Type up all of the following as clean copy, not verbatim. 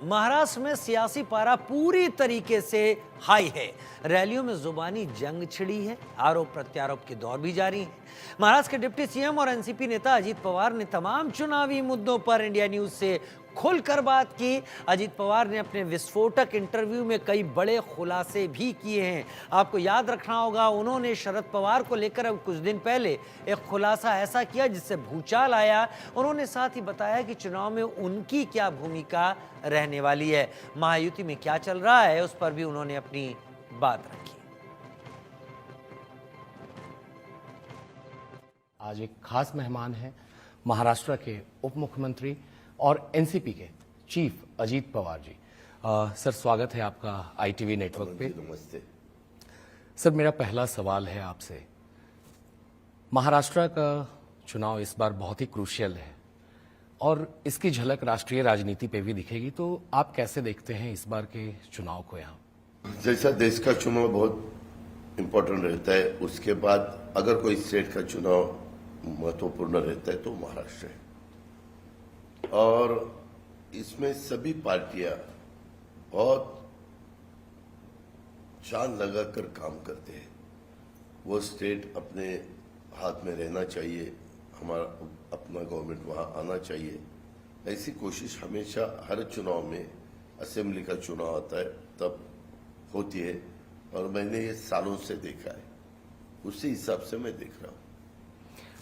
महाराष्ट्र में सियासी पारा पूरी तरीके से हाई है। रैलियों में जुबानी जंग छिड़ी है, आरोप प्रत्यारोप के दौर भी जारी है। महाराष्ट्र के डिप्टी सीएम और एनसीपी नेता अजीत पवार ने तमाम चुनावी मुद्दों पर इंडिया न्यूज से खुलकर बात की। अजीत पवार ने अपने विस्फोटक इंटरव्यू में कई बड़े खुलासे भी किए हैं। आपको याद रखना होगा, उन्होंने शरद पवार को लेकर अब कुछ दिन पहले एक खुलासा ऐसा किया जिससे भूचाल आया। उन्होंने साथ ही बताया कि चुनाव में उनकी क्या भूमिका रहने वाली है, महायुति में क्या चल रहा है, उस पर भी उन्होंने अपनी बात रखी। आज एक खास मेहमान हैं महाराष्ट्र के उप मुख्यमंत्री और एनसीपी के चीफ अजीत पवार जी। सर, स्वागत है आपका आईटीवी नेटवर्क पे। नमस्ते सर, मेरा पहला सवाल है आपसे। महाराष्ट्र का चुनाव इस बार बहुत ही क्रूशियल है और इसकी झलक राष्ट्रीय राजनीति पे भी दिखेगी, तो आप कैसे देखते हैं इस बार के चुनाव को? यहाँ जैसा देश का चुनाव बहुत इम्पोर्टेंट रहता है, उसके बाद अगर कोई स्टेट का चुनाव महत्वपूर्ण रहता है तो महाराष्ट्र है। और इसमें सभी पार्टियां बहुत जान लगाकर काम करते हैं। वो स्टेट अपने हाथ में रहना चाहिए, हमारा अपना गवर्नमेंट वहां आना चाहिए। ऐसी कोशिश हमेशा हर चुनाव में, असेंबली का चुनाव आता है तब होती है, और मैंने ये सालों से देखा है, उसी हिसाब से मैं देख रहा हूं।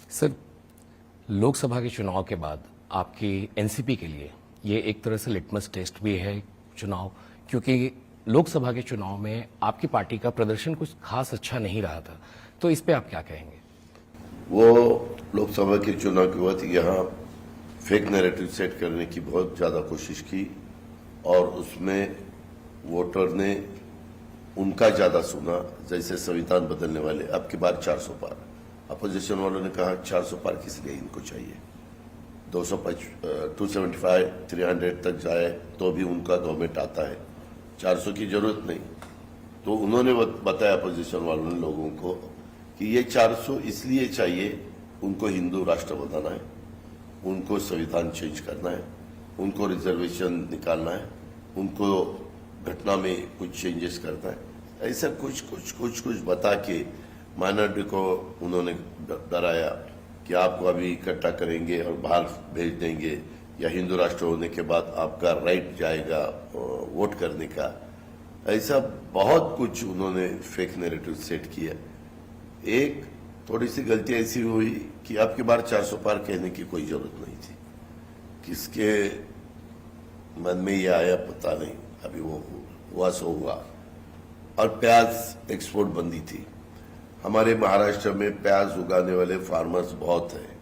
सर, लोकसभा के चुनाव के बाद आपकी एनसीपी के लिए ये एक तरह से लिटमस टेस्ट भी है चुनाव, क्योंकि लोकसभा के चुनाव में आपकी पार्टी का प्रदर्शन कुछ खास अच्छा नहीं रहा था, तो इस पे आप क्या कहेंगे? वो लोकसभा के चुनाव के वक्त यहाँ फेक नैरेटिव सेट करने की बहुत ज्यादा कोशिश की, और उसमें वोटर ने उनका ज्यादा सुना। जैसे संविधान बदलने वाले, अब की बार 400 पार, अपोजिशन वालों ने कहा 400 पार किस लिए इनको चाहिए, 275 300 तक जाए तो भी उनका गवर्नमेंट आता है, 400 की जरूरत नहीं। तो उन्होंने बताया अपोजिशन वालों ने लोगों को कि ये 400 इसलिए चाहिए, उनको हिंदू राष्ट्र बनाना है, उनको संविधान चेंज करना है, उनको रिजर्वेशन निकालना है, उनको घटना में कुछ चेंजेस करना है। ऐसा कुछ बता के माइनॉरिटी को उन्होंने डराया कि आपको अभी इकट्ठा करेंगे और बाहर भेज देंगे, या हिंदू राष्ट्र होने के बाद आपका राइट जाएगा वोट करने का। ऐसा बहुत कुछ उन्होंने फेक नैरेटिव सेट किया। एक थोड़ी सी गलती ऐसी हुई कि आपकी बार 400 पार कहने की कोई जरूरत नहीं थी। किसके मन में ये आया पता नहीं, अभी वो हुआ सो हुआ। और प्याज एक्सपोर्ट बंदी थी। हमारे महाराष्ट्र में प्याज उगाने वाले फार्मर्स बहुत हैं,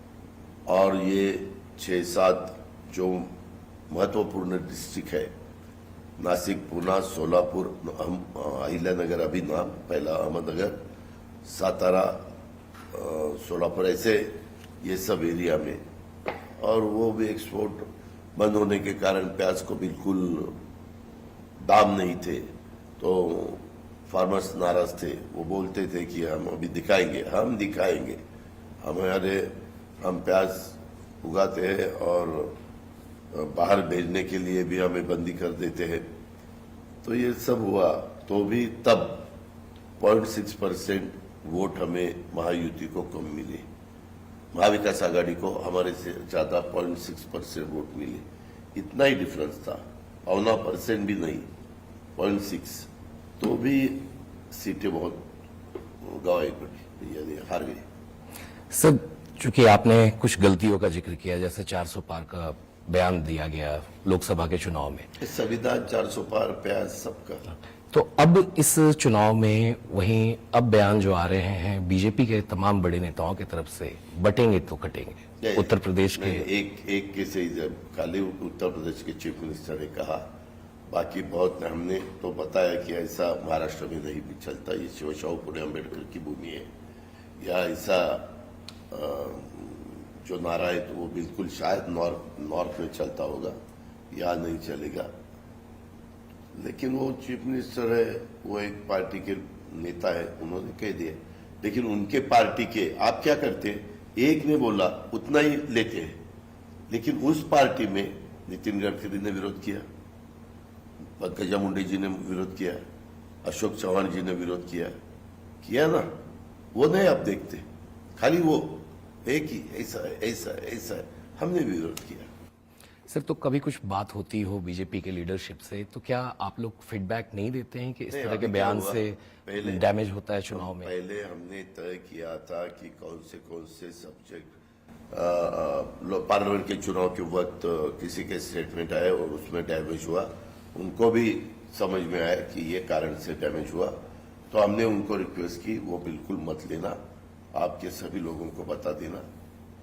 और ये 6-7 जो महत्वपूर्ण डिस्ट्रिक्ट है, नासिक, पुणे, सोलापुर, अहिल्यानगर अभी नाम, पहला अहमदनगर, सातारा, सोलापुर, ऐसे ये सब एरिया में, और वो भी एक्सपोर्ट बंद होने के कारण प्याज को बिल्कुल दाम नहीं थे, तो फार्मर्स नाराज थे। वो बोलते थे कि हम अभी दिखाएंगे, हम प्याज उगाते हैं और बाहर भेजने के लिए भी हमें बंदी कर देते हैं। तो ये सब हुआ, तो भी तब 0.6% वोट हमें महायुति को कम मिले, महाविकास आघाड़ी को हमारे से ज्यादा 0.6% वोट मिले। इतना ही डिफरेंस था, 0.9% भी नहीं, 0.6, तो भी सीटें बहुत गंवाई पड़ी, यानी हार गई। सर, चूंकि आपने कुछ गलतियों का जिक्र किया, जैसे 400 पार का बयान दिया गया लोकसभा के चुनाव में, संविधान 400 पार प्याज सबका, तो अब इस चुनाव में वहीं अब बयान जो आ रहे हैं बीजेपी के तमाम बड़े नेताओं की तरफ से, बटेंगे तो कटेंगे। उत्तर प्रदेश के एक के से खाली उत्तर प्रदेश के चीफ मिनिस्टर ने कहा, बाकी बहुत हमने तो बताया कि ऐसा महाराष्ट्र में नहीं भी चलता, ये शिवशाहू पुणे अम्बेडकर की भूमि है, या ऐसा जो नारा है तो वो बिल्कुल शायद नॉर्थ में चलता होगा, या नहीं चलेगा। लेकिन वो चीफ मिनिस्टर है, वो एक पार्टी के नेता है, उन्होंने कह दिया। लेकिन उनके पार्टी के आप क्या करते हैं, एक ने बोला उतना ही लेते हैं, लेकिन उस पार्टी में नितिन गडकरी ने विरोध किया, पंकजा मुंडे जी ने विरोध किया, अशोक चौहान जी ने विरोध किया ना, वो नहीं आप देखते, खाली वो एक ही ऐसा है, ऐसा है, ऐसा है, हमने भी विरोध किया। सर, तो कभी कुछ बात होती हो बीजेपी के लीडरशिप से तो क्या आप लोग फीडबैक नहीं देते हैं कि इस नहीं, तरह के अभी क्या बयान हुआ? से पहले- डैमेज होता है चुनाव में? पहले हमने तय किया था कि कौन से सब्जेक्ट पार्लियामेंट के चुनाव के वक्त किसी के स्टेटमेंट आए और उसमें डैमेज हुआ, उनको भी समझ में आया कि ये कारण से डैमेज हुआ, तो हमने उनको रिक्वेस्ट की वो बिल्कुल मत लेना, आपके सभी लोगों को बता देना।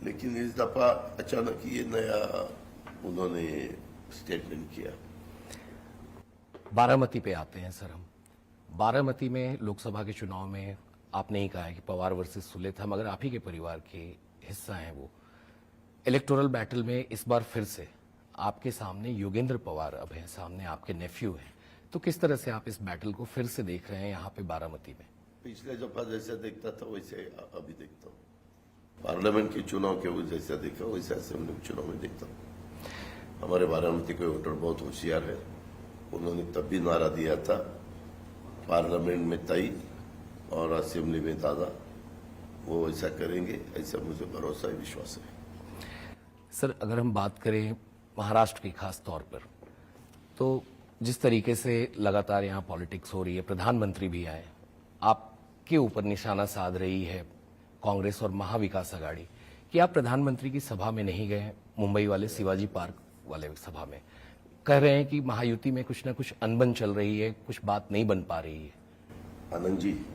लेकिन इस दफा अचानक ये नया उन्होंने स्टेटमेंट किया। बारामती पे आते हैं सर हम। बारामती में लोकसभा के चुनाव में आपने ही कहा है कि पवार वर्सेस सुले था, मगर आप ही के परिवार के हिस्सा हैं वो। इलेक्टोरल बैटल में इस बार फिर से आपके सामने योगेंद्र पवार अब हैं, सामने आपके नेफ्यू हैं, तो किस तरह से आप इस बैटल को फिर से देख रहे हैं यहाँ पे बारामती में? पिछले दफा जैसे देखता था वैसे अभी देखता हूँ। पार्लियामेंट के चुनाव के जैसा देखा वैसे असेंबली चुनाव में देखता हूँ। हमारे बारामती के वोटर बहुत होशियार है, उन्होंने तब भी नारा दिया था पार्लियामेंट में तय और असेंबली में दादा, वो ऐसा करेंगे, ऐसा मुझे भरोसा है, विश्वास है। सर, अगर हम बात करें महाराष्ट्र की खास तौर पर, तो जिस तरीके से लगातार यहाँ पॉलिटिक्स हो रही है, प्रधानमंत्री भी आए, आपके ऊपर निशाना साध रही है कांग्रेस और महाविकास आघाड़ी कि आप प्रधानमंत्री की सभा में नहीं गए, मुंबई वाले शिवाजी पार्क वाले सभा में। कह रहे हैं कि महायुति में कुछ ना कुछ अनबन चल रही है, कुछ बात नहीं बन पा रही है। आनंद जी,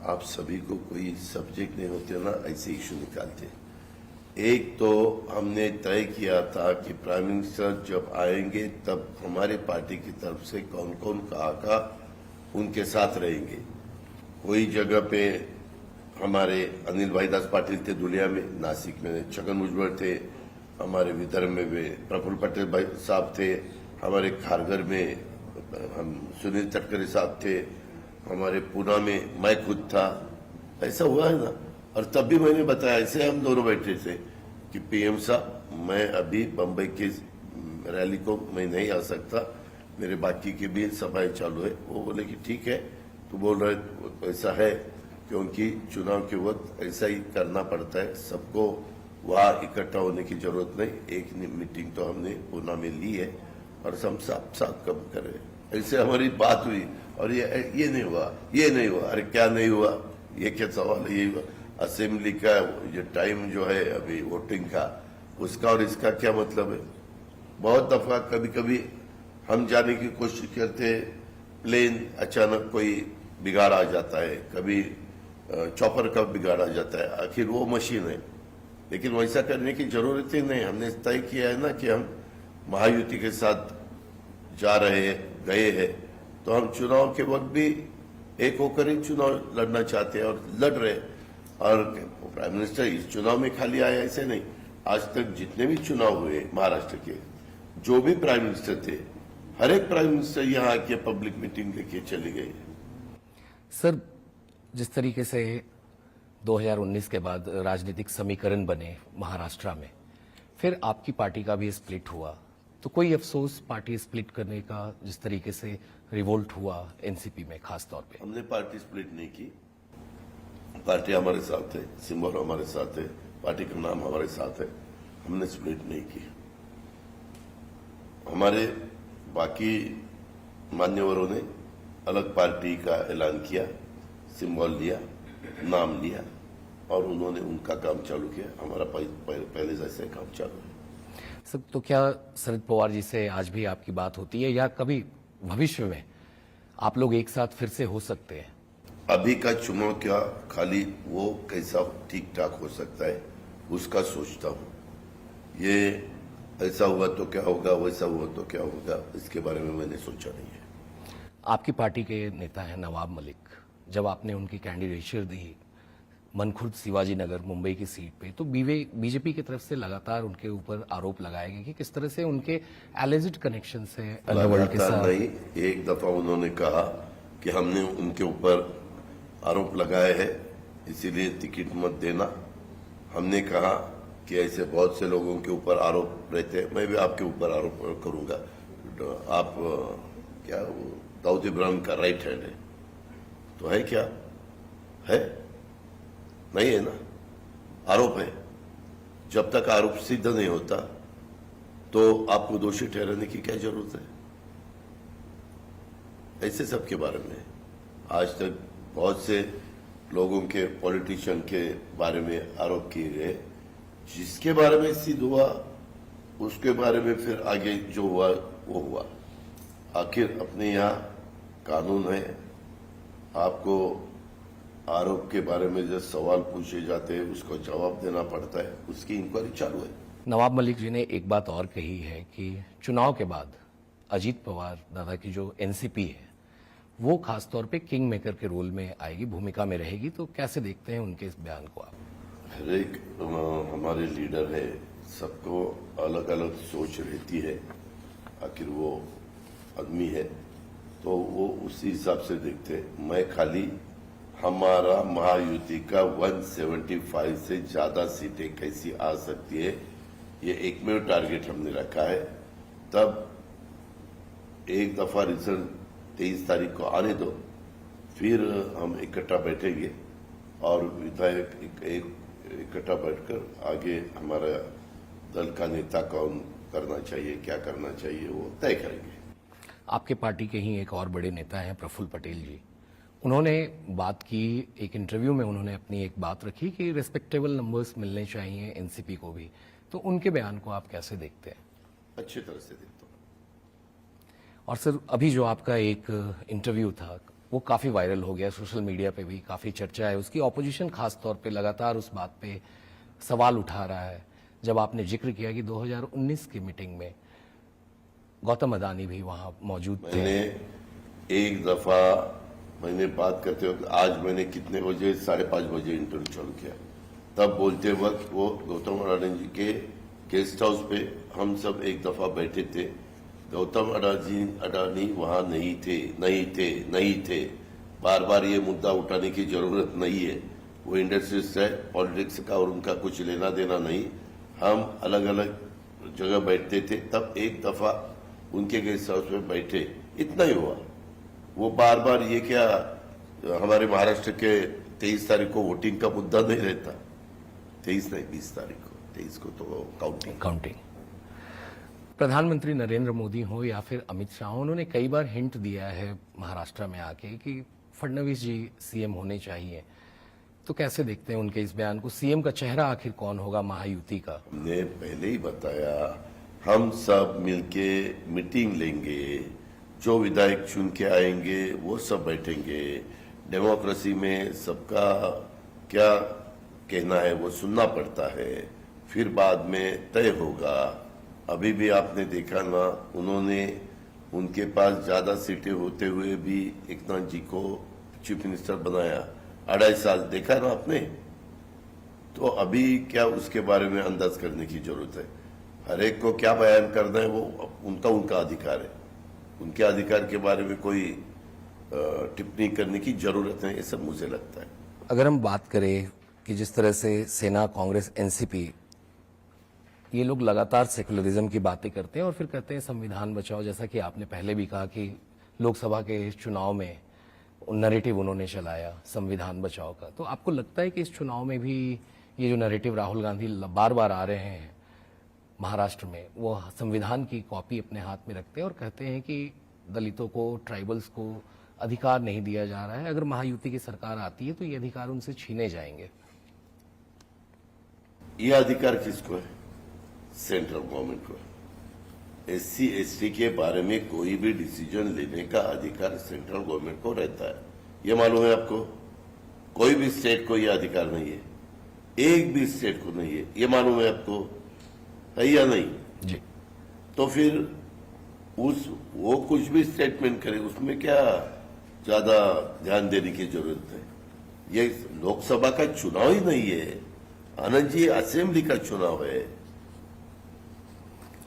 आप सभी को कोई सब्जेक्ट नहीं होते ना, ऐसे इशू निकालते। एक तो हमने तय किया था कि प्राइम मिनिस्टर जब आएंगे तब हमारे पार्टी की तरफ से कौन कौन कहा उनके साथ रहेंगे। कोई जगह पे हमारे अनिल भाई दास पाटिल थे दुलिया में, नासिक में छगन भुजबल थे, हमारे विदर्भ में भी प्रफुल्ल पटेल भाई साहब थे, हमारे खारघर में हम सुनील तटकरे साहब थे, हमारे पूना में मैं खुद था। ऐसा हुआ है ना। और तब भी मैंने बताया, ऐसे हम दोनों बैठे थे कि पीएम साहब, मैं अभी बम्बई की रैली को मैं नहीं आ सकता, मेरे बाकी की भी सभाएं चालू है। वो बोले कि ठीक है, तो बोल रहे ऐसा है क्योंकि चुनाव के वक्त ऐसा ही करना पड़ता है, सबको वहां इकट्ठा होने की जरूरत नहीं। एक मीटिंग तो हमने पूना में ली है और हम साथ कम कर रहे हैं। ऐसे हमारी बात हुई और ये नहीं हुआ, ये नहीं हुआ। अरे क्या नहीं हुआ, ये क्या सवाल है? ये हुआ असेंबली का जो टाइम जो है अभी वोटिंग का, उसका और इसका क्या मतलब है? बहुत दफा कभी कभी हम जाने की कोशिश करते, प्लेन अचानक कोई बिगाड़ आ जाता है, कभी चॉपर का बिगाड़ आ जाता है, आखिर वो मशीन है। लेकिन वैसा करने की जरूरत ही नहीं। हमने तय किया है ना कि हम महायुति के साथ जा रहे हैं, गए हैं, तो हम चुनाव के वक्त भी एक होकर ही चुनाव लड़ना चाहते हैं और लड़ रहे हैं। और प्राइम मिनिस्टर इस चुनाव में खाली आया ऐसे नहीं, आज तक जितने भी चुनाव हुए महाराष्ट्र के, जो भी प्राइम मिनिस्टर थे, हर एक प्राइम मिनिस्टर यहाँ आके पब्लिक मीटिंग लेके चले गए। सर, जिस तरीके से 2019 के बाद राजनीतिक समीकरण बने महाराष्ट्र में, फिर आपकी पार्टी का भी स्प्लिट हुआ, तो कोई अफसोस पार्टी स्प्लिट करने का? जिस तरीके से रिवोल्ट हुआ एनसीपी में खास तौर पे। हमने पार्टी स्प्लिट नहीं की, पार्टी हमारे साथ है, सिंबल हमारे साथ है, पार्टी का नाम हमारे साथ है, हमने स्प्लिट नहीं की। हमारे बाकी मान्यवरों ने अलग पार्टी का ऐलान किया, सिंबल लिया, नाम लिया और उन्होंने उनका काम चालू किया। हमारा पहले जैसे काम चालू है। सर, तो क्या शरद पवार जी से आज भी आपकी बात होती है या कभी भविष्य में आप लोग एक साथ फिर से हो सकते हैं? अभी का चुनाव क्या, खाली वो कैसा ठीक ठाक हो सकता है उसका सोचता हूं। ये ऐसा हुआ तो क्या होगा, वैसा हुआ तो क्या होगा, इसके बारे में मैंने सोचा नहीं है। आपकी पार्टी के नेता हैं नवाब मलिक, जब आपने उनकी कैंडिडेचर दी मनखुर्द शिवाजी नगर मुंबई की सीट पे, तो बीजेपी की तरफ से लगातार उनके ऊपर आरोप लगाए गए कि किस तरह से उनके एलिजिड कनेक्शन से अंडरवर्ल्ड के साथ। नहीं, एक दफा उन्होंने कहा कि हमने उनके ऊपर आरोप लगाए हैं, इसीलिए टिकट मत देना। हमने कहा कि ऐसे बहुत से लोगों के ऊपर आरोप रहते हैं, मैं भी आपके ऊपर आरोप करूंगा, आप क्या वो दाऊद इब्राहिम का राइट हैंड है, तो है क्या है? नहीं है ना, आरोप है। जब तक आरोप सिद्ध नहीं होता तो आपको दोषी ठहराने की क्या जरूरत है? ऐसे सब के बारे में आज तक बहुत से लोगों के, पॉलिटिशियन के बारे में आरोप किए गए। जिसके बारे में सिद्ध हुआ उसके बारे में फिर आगे जो हुआ वो हुआ। आखिर अपने यहाँ कानून है, आपको आरोप के बारे में जो सवाल पूछे जाते हैं उसको जवाब देना पड़ता है, उसकी इंक्वायरी चालू है। नवाब मलिक जी ने एक बात और कही है कि चुनाव के बाद अजीत पवार दादा की जो एनसीपी है वो खासतौर पे किंग मेकर के रोल में आएगी, भूमिका में रहेगी। तो कैसे देखते हैं उनके इस बयान को आप? हर एक हमारे लीडर है, सबको अलग अलग सोच रहती है। आखिर वो आदमी है तो वो उसी हिसाब से देखते हैं। मैं खाली हमारा महायुति का 175 से ज्यादा सीटें कैसी आ सकती है, ये एकमेव टारगेट हमने रखा है। तब एक दफा रिजल्ट 23 तारीख को आने दो, फिर हम इकट्ठा बैठेंगे और विधायक एक इकट्ठा बैठकर आगे हमारा दल का नेता कौन करना चाहिए, क्या करना चाहिए, वो तय करेंगे। आपके पार्टी के ही एक और बड़े नेता हैं प्रफुल्ल पटेल जी, उन्होंने बात की, एक इंटरव्यू में उन्होंने अपनी एक बात रखी कि रिस्पेक्टेबल नंबर्स मिलने चाहिए एनसीपी को भी। तो उनके बयान को आप कैसे देखते हैं? अच्छी तरह से देखता हूँ। और सर, अभी जो आपका एक इंटरव्यू था वो काफी वायरल हो गया, सोशल मीडिया पे भी काफी चर्चा है उसकी। ऑपोजिशन खास तौर पे लगातार उस बात पे सवाल उठा रहा है, जब आपने जिक्र किया कि 2019 की मीटिंग में गौतम अडानी भी वहां मौजूद थे। मैंने बात करते वक्त, आज मैंने कितने बजे, 5:30 बजे इंटरव्यू चालू किया, तब बोलते वक्त वो गौतम अडानी जी के गेस्ट हाउस पे हम सब एक दफा बैठे थे। गौतम अडानी वहां नहीं थे। बार बार ये मुद्दा उठाने की जरूरत नहीं है। वो इंडस्ट्रिस्ट है, पॉलिटिक्स का और उनका कुछ लेना देना नहीं। हम अलग अलग जगह बैठते थे, तब एक दफा उनके गेस्ट हाउस में बैठे, इतना ही हुआ। वो बार बार ये क्या, हमारे महाराष्ट्र के 23 तारीख को वोटिंग का मुद्दा नहीं रहता, 23 नहीं 20 तारीख को, 23 को तो काउंटिंग। प्रधानमंत्री नरेंद्र मोदी हो या फिर अमित शाह हो, उन्होंने कई बार हिंट दिया है महाराष्ट्र में आके कि फडणवीस जी सीएम होने चाहिए। तो कैसे देखते हैं उनके इस बयान को? सीएम का चेहरा आखिर कौन होगा महायुति का? हमने पहले ही बताया, हम सब मिलके मीटिंग लेंगे, जो विधायक चुन के आएंगे वो सब बैठेंगे। डेमोक्रेसी में सबका क्या कहना है वो सुनना पड़ता है, फिर बाद में तय होगा। अभी भी आपने देखा ना, उन्होंने उनके पास ज्यादा सीटें होते हुए भी एकनाथ जी को चीफ मिनिस्टर बनाया, 2.5 साल देखा ना आपने। तो अभी क्या उसके बारे में अंदाज करने की जरूरत है? हर एक को क्या बयान करना है वो उनका अधिकार है। उनके अधिकार के बारे में कोई टिप्पणी करने की जरूरत है, ये सब मुझे लगता है। अगर हम बात करें कि जिस तरह से सेना, कांग्रेस, एनसीपी, ये लोग लगातार सेकुलरिज्म की बातें करते हैं और फिर कहते हैं संविधान बचाओ, जैसा कि आपने पहले भी कहा कि लोकसभा के चुनाव में नैरेटिव उन्होंने चलाया संविधान बचाओ का। तो आपको लगता है कि इस चुनाव में भी ये जो नैरेटिव राहुल गांधी बार बार आ रहे हैं महाराष्ट्र में, वो संविधान की कॉपी अपने हाथ में रखते हैं और कहते हैं कि दलितों को, ट्राइबल्स को अधिकार नहीं दिया जा रहा है, अगर महायुति की सरकार आती है तो ये अधिकार उनसे छीने जाएंगे? ये अधिकार किसको है? सेंट्रल गवर्नमेंट को। SC ST के बारे में कोई भी डिसीजन लेने का अधिकार सेंट्रल गवर्नमेंट को रहता है, ये मालूम है आपको? कोई भी स्टेट को ये अधिकार नहीं है, एक भी स्टेट को नहीं है, ये मालूम है आपको? है या नहीं जी। तो फिर वो कुछ भी स्टेटमेंट करे, उसमें क्या ज्यादा ध्यान देने की जरूरत है? ये लोकसभा का चुनाव ही नहीं है आनंद जी, असेंबली का चुनाव है।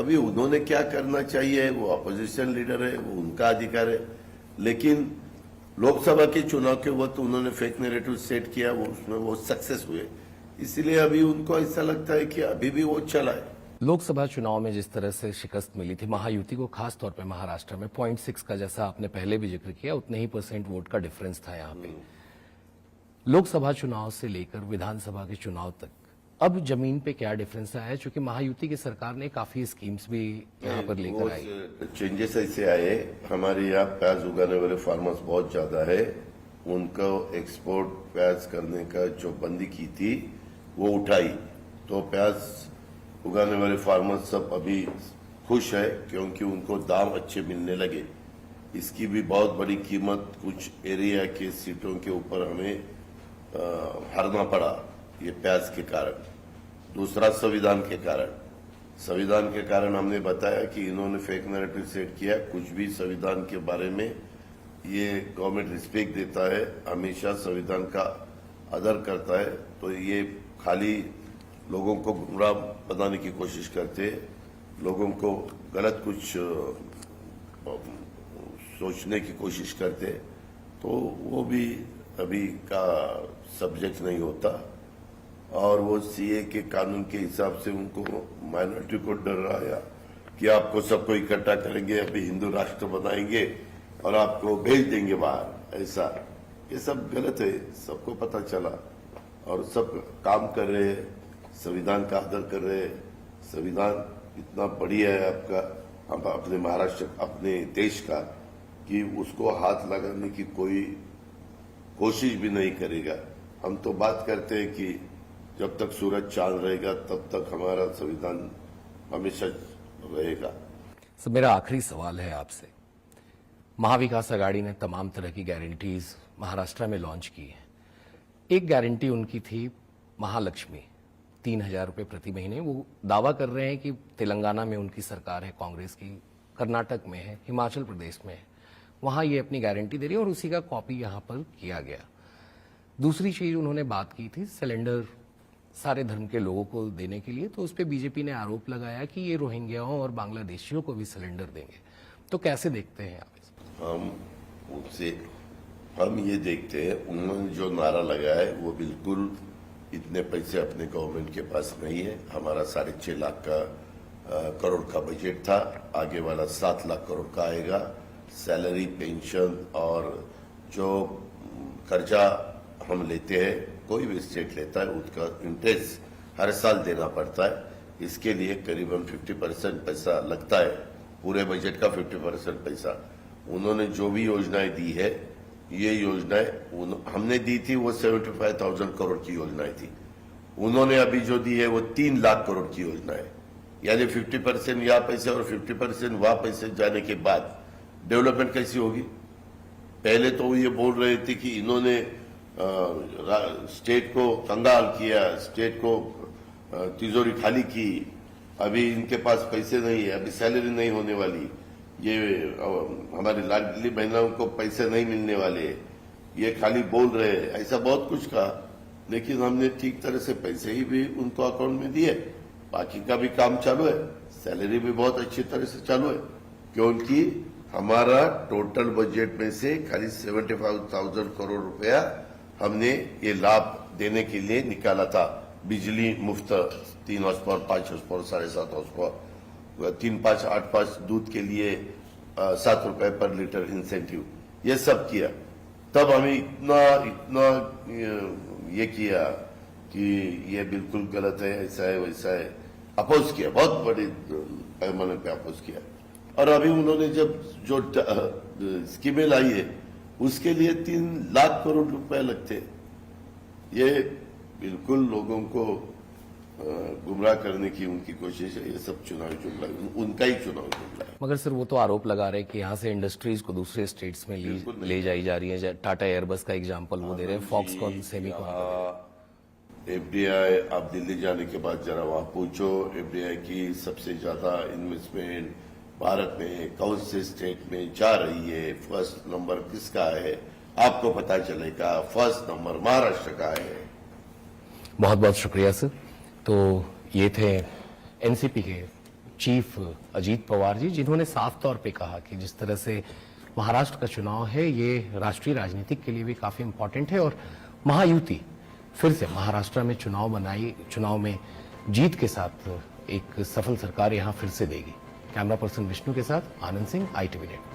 अभी उन्होंने क्या करना चाहिए, वो अपोजिशन लीडर है, वो उनका अधिकार है। लेकिन लोकसभा के चुनाव के वक्त उन्होंने फेक नैरेटिव सेट किया, वो उसमें वो सक्सेस हुए, इसलिए अभी उनको ऐसा लगता है कि अभी भी वो चला है। लोकसभा चुनाव में जिस तरह से शिकस्त मिली थी महायुति को, खास तौर पे महाराष्ट्र में 0.6 का, जैसा आपने पहले भी जिक्र किया, उतने ही % वोट का डिफरेंस था यहाँ पे। लोकसभा चुनाव से लेकर विधानसभा के चुनाव तक अब जमीन पे क्या डिफरेंस आया है? क्योंकि महायुति की सरकार ने काफी स्कीम्स भी यहाँ पर लेकर आई। चेंजेस ऐसे आए, हमारे यहाँ प्याज उगाने वाले फार्मर्स बहुत ज्यादा है, उनको एक्सपोर्ट प्याज करने का जो बंदी की थी वो उठाई, तो प्याज उगाने वाले फार्मर्स सब अभी खुश है क्योंकि उनको दाम अच्छे मिलने लगे। इसकी भी बहुत बड़ी कीमत कुछ एरिया के सीटों के ऊपर हमें हारना पड़ा, ये प्याज के कारण। दूसरा संविधान के कारण, संविधान के कारण हमने बताया कि इन्होंने फेक नैरेटिव सेट किया, कुछ भी संविधान के बारे में ये गवर्नमेंट रिस्पेक्ट देता है, हमेशा संविधान का आदर करता है, तो ये खाली लोगों को गुमराह बनाने की कोशिश करते, लोगों को गलत कुछ सोचने की कोशिश करते, तो वो भी अभी का सब्जेक्ट नहीं होता। और वो सीए के कानून के हिसाब से उनको माइनॉरिटी को डराया कि आपको सबको इकट्ठा करेंगे, अभी हिंदू राष्ट्र बनाएंगे और आपको भेज देंगे बाहर, ऐसा। ये सब गलत है, सबको पता चला और सब काम कर रहे हैं, संविधान का आदर कर रहे हैं। संविधान इतना बढ़िया है आपका, हम अपने महाराष्ट्र, अपने देश का, कि उसको हाथ लगाने की कोई कोशिश भी नहीं करेगा। हम तो बात करते हैं कि जब तक सूरज चांद रहेगा तब तक हमारा संविधान हमेशा रहेगा। सर, मेरा आखिरी सवाल है आपसे। महाविकास आघाड़ी ने तमाम तरह की गारंटीज महाराष्ट्र में लॉन्च की है। एक गारंटी उनकी थी महालक्ष्मी, 3,000 रुपए प्रति महीने। वो दावा कर रहे हैं कि तेलंगाना में उनकी सरकार है कांग्रेस की, कर्नाटक में है, हिमाचल प्रदेश में है, वहां ये अपनी गारंटी दे रही है और उसी का कॉपी यहां पर किया गया। दूसरी चीज उन्होंने बात की थी सिलेंडर सारे धर्म के लोगों को देने के लिए, तो उस पर बीजेपी ने आरोप लगाया कि ये रोहिंग्याओं और बांग्लादेशियों को भी सिलेंडर देंगे। तो कैसे देखते हैं आप इसको? हम ये देखते हैं, उन्होंने जो नारा लगाया है वो बिल्कुल इतने पैसे अपने गवर्नमेंट के पास नहीं है। हमारा 6.5 लाख करोड़ का बजट था, आगे वाला 7 लाख करोड़ का आएगा। सैलरी, पेंशन और जो कर्जा हम लेते हैं, कोई भी स्टेट लेता है, उसका इंटरेस्ट हर साल देना पड़ता है। इसके लिए करीबन 50% पैसा लगता है, पूरे बजट का 50% पैसा। उन्होंने जो भी योजनाएं दी है, ये योजनाएं हमने दी थी, वो 75,000 करोड़ की योजनाएं थी। उन्होंने अभी जो दी है वो 3 लाख करोड़ की योजना है, यानी 50% यहाँ पैसे और 50% वहां पैसे जाने के बाद डेवलपमेंट कैसी होगी? पहले तो ये बोल रहे थे कि इन्होंने स्टेट को कंगाल किया, स्टेट को तिजोरी खाली की, अभी इनके पास पैसे नहीं है, अभी सैलरी नहीं होने वाली, ये हमारी लाडली बहनों को पैसे नहीं मिलने वाले, ये खाली बोल रहे हैं, ऐसा बहुत कुछ कहा। लेकिन हमने ठीक तरह से पैसे ही भी उनको अकाउंट में दिए, बाकी का भी काम चालू है, सैलरी भी बहुत अच्छी तरह से चालू है, क्योंकि हमारा टोटल बजट में से खाली 75,000 करोड़ रुपया हमने ये लाभ देने के लिए निकाला था। बिजली मुफ्त 3 horse power, 5 horse power, 7.5 horse power, 3, 5, 8, 5 दूध के लिए 7 रुपए पर लीटर इंसेंटिव, ये सब किया। तब हमें इतना ये किया कि ये बिल्कुल गलत है, ऐसा है वैसा है, अपोज किया, बहुत बड़े पैमाने पे अपोज किया। और अभी उन्होंने जब जो स्कीमें लाई है उसके लिए 3 लाख करोड़ रुपए लगते, ये बिल्कुल लोगों को गुमराह करने की उनकी कोशिश है। ये सब चुनावी जुमला, उनका ही चुनावी जुमला है। मगर सर, वो तो आरोप लगा रहे हैं कि यहाँ से इंडस्ट्रीज को दूसरे स्टेट्स में ले जाई जा रही है। टाटा एयरबस का एग्जांपल वो दे रहे हैं, फॉक्सकॉन, सेमिकॉन। एफडीआई, आप दिल्ली जाने के बाद जरा वहां पूछो, एफडीआई की सबसे ज्यादा इन्वेस्टमेंट भारत में कौन से स्टेट में जा रही है, फर्स्ट नंबर किसका है, आपको पता चलेगा। फर्स्ट नंबर महाराष्ट्र का है। बहुत बहुत शुक्रिया सर। तो ये थे एनसीपी के चीफ अजीत पवार जी, जिन्होंने साफ तौर पे कहा कि जिस तरह से महाराष्ट्र का चुनाव है ये राष्ट्रीय राजनीतिक के लिए भी काफी इंपॉर्टेंट है और महायुति फिर से महाराष्ट्र में चुनाव में जीत के साथ एक सफल सरकार यहां फिर से देगी। कैमरा पर्सन विष्णु के साथ आनंद सिंह, ITV नेटवर्क।